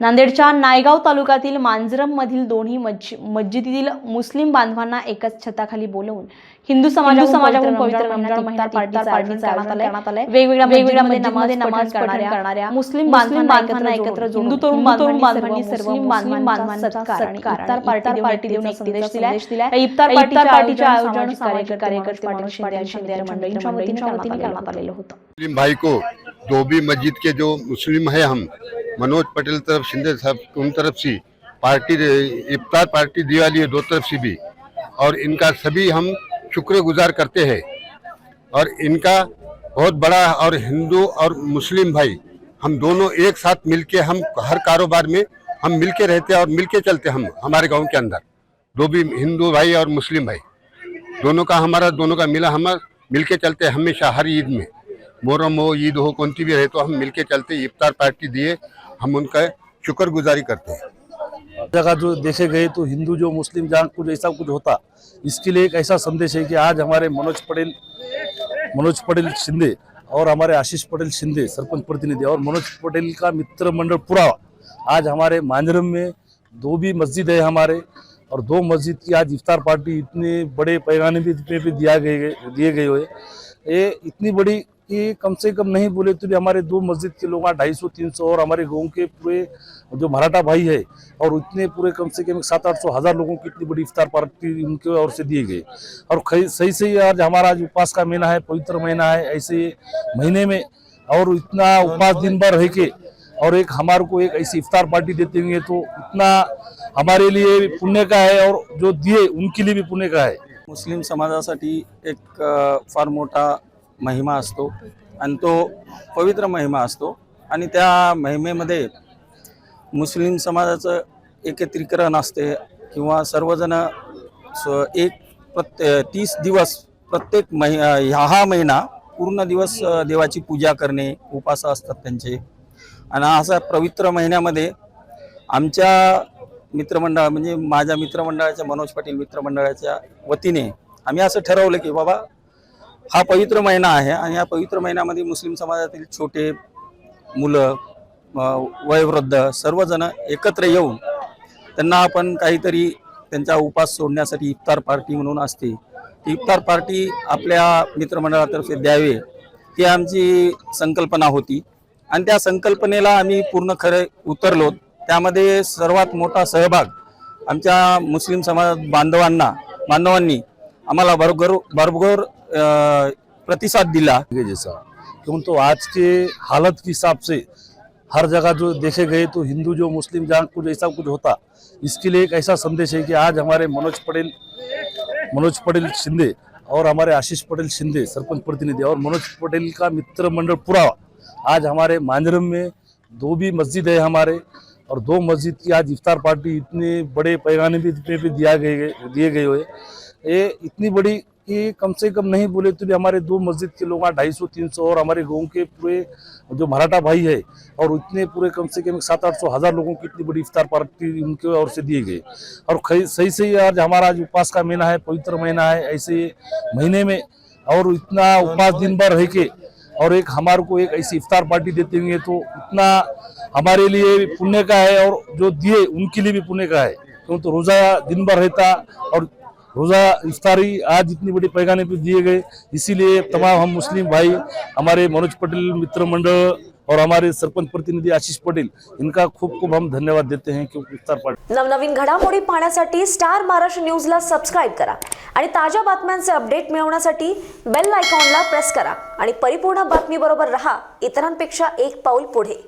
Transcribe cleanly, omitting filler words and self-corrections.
नांदेडच्या नायगाव तालुक्यातील मांजरम मधील दोन्ही मस्जिदीतील मुस्लिम बांधवांना एकाच छताखाली बोलावून हिंदू समाजाकडून पवित्र रमजान महिना पार्टीचं आयोजन करण्यात आलंय। वेगवेगळ्या मध्ये नमाज करणाऱ्या मुस्लिम बांधवांना एकत्र जोडून हिंदू तरुण बांधवांनी सर्व मुस्लिम बांधवांना सत्कार आणि इफ्तार पार्टी देऊन संदेश दिलाय। इफ्तार पार्टीच्या आयोजन कार्यकर्ते शिंदे मंडळींच्या वतीने करण्यात आलेलं होतं। मुस्लिम भाई को धोबी मस्जिद के जो मुस्लिम है, हम मनोज पटेल तरफ, शिंदे साहब उन तरफ से पार्टी इफ्तार पार्टी दिवाली है, दो तरफ से भी, और इनका सभी हम शुक्रगुजार करते हैं। और इनका बहुत बड़ा, और हिंदू और मुस्लिम भाई हम दोनों एक साथ मिलके हम हर कारोबार में हम मिलके रहते हैं और मिलके चलते हैं। हम हमारे गांव के अंदर दो भी हिंदू भाई और मुस्लिम भाई दोनों का मिला, हम मिलके चलते हैं हमेशा। हर ईद में, मोहर्रम हो, ईद हो, कौन सी भी रहे तो हम मिलके चलते। इफ्तार पार्टी दिए, हम उनका शुक्रगुजारी करते हैं। जगह जो देखे गए तो हिंदू जो मुस्लिम जहाँ कुछ ऐसा कुछ होता, इसके लिए एक ऐसा संदेश है कि आज हमारे मनोज पटेल शिंदे और हमारे आशीष पटेल शिंदे सरपंच प्रतिनिधि और मनोज पटेल का मित्र मंडल पूरा आज हमारे मांजरम में दो भी मस्जिद है हमारे, और दो मस्जिद की आज इफ्तार पार्टी इतने बड़े पैगाने भी दिए गए हुए। ये इतनी बड़ी कि कम से कम नहीं बोले तो भी हमारे दो मस्जिद के लोग 250-300 और हमारे गांव के पूरे जो मराठा भाई है, और इतने पूरे कम से कम 700-800 हज़ार लोगों की इतनी बड़ी इफ्तार पार्टी उनके ओर से दिए गए। और सही आज हमारा आज उपवास का महीना है, पवित्र महीना है। ऐसे महीने में और इतना उपवास दिन भर रह के और एक हमारे को एक ऐसी इफ्तार पार्टी देते होंगे तो इतना हमारे लिए पुण्य का है, और जो दिए उनके लिए भी पुण्य का है। मुस्लिम समाजासाठी एक फार मोठा महिमा असतो आणि तो पवित्र महिमा असतो, आणि त्या महिमेमध्ये मुस्लिम समाजाचं एकत्रीकरण असते किंवा सर्वजण एक 30 दिवस प्रत्येक हा महिना पूर्ण दिवस देवाची पूजा करणे, उपास असतात त्यांचे। आणि असा पवित्र महिन्यामध्ये आमच्या मित्रमंडळ म्हणजे माझ्या मित्रमंडळाच्या मनोज पाटील मित्रमंडळाच्या वतीने आम्ही असं ठरवलं की बाबा हा पवित्र महिना आहे आणि या पवित्र महिन्यामध्ये मुस्लिम समाजातील छोटे मुलं, वयोवृद्ध सर्वजण एकत्र येऊन त्यांना आपण काहीतरी त्यांचा उपास सोडण्यासाठी इफ्तार पार्टी म्हणून असते, इफ्तार पार्टी आपल्या मित्रमंडळातर्फे द्यावे ही आमची संकल्पना होती। आणि त्या संकल्पनेला आम्ही पूर्ण खरे उतरलो। त्यामध्ये सर्वात मोठा सहभाग आमच्या मुस्लिम समाज बांधवांनी आम्हाला भरघोर प्रतिसाद दिला। जैसा क्यों तो आज के हालत के हिसाब से हर जगह जो देखे गए तो हिंदू जो मुस्लिम जहाँ कुछ ऐसा कुछ होता, इसके लिए एक ऐसा संदेश है कि आज हमारे मनोज पटेल शिंदे और हमारे आशीष पटेल शिंदे सरपंच प्रतिनिधि और मनोज पटेल का मित्र मंडल पूरा आज हमारे मांजरम में दो भी मस्जिद है हमारे, और दो मस्जिद की आज इफ्तार पार्टी इतने बड़े पैगाने भी दिए गए हुए। ये इतनी बड़ी कि कम से कम नहीं बोले तो भी हमारे दो मस्जिद के लोग 250-300 और हमारे गांव के पूरे जो मराठा भाई है, और इतने पूरे कम से कम 700-800 हज़ार लोगों की इतनी बड़ी इफ्तार पार्टी उनके ओर से दिए गए। और सही आज हमारा आज उपवास का महीना है, पवित्र महीना है। ऐसे महीने में और इतना उपवास दिन भर रह के और एक हमारे को एक ऐसी इफ्तार पार्टी देते होंगे तो इतना हमारे लिए पुण्य का है, और जो दिए उनके लिए भी पुण्य का है। क्यों तो रोज़ा दिन भर रहता और रोज़ा इफ्तारी आज इतनी बड़ी पैगाने पे दिए गए, इसीलिए तमाम हम मुस्लिम भाई, हमारे मनोज पटेल मित्र मंडल और हमारे सरपंच प्रतिनिधि आशीष पटेल, इनका खूब हम धन्यवाद देते हैं क्योंकि इफ्तार पार्टी। नवनवीन घडामोडी पाहण्यासाठी स्टार महाराष्ट्र न्यूजला सबस्क्राइब करा आणि ताज्या बातम्यांचे अपडेट मिळवण्यासाठी बेल आयकॉनला प्रेस करा आणि परिपूर्ण बातमी बरोबर रहा, इतरांपेक्षा एक पाऊल पुढे।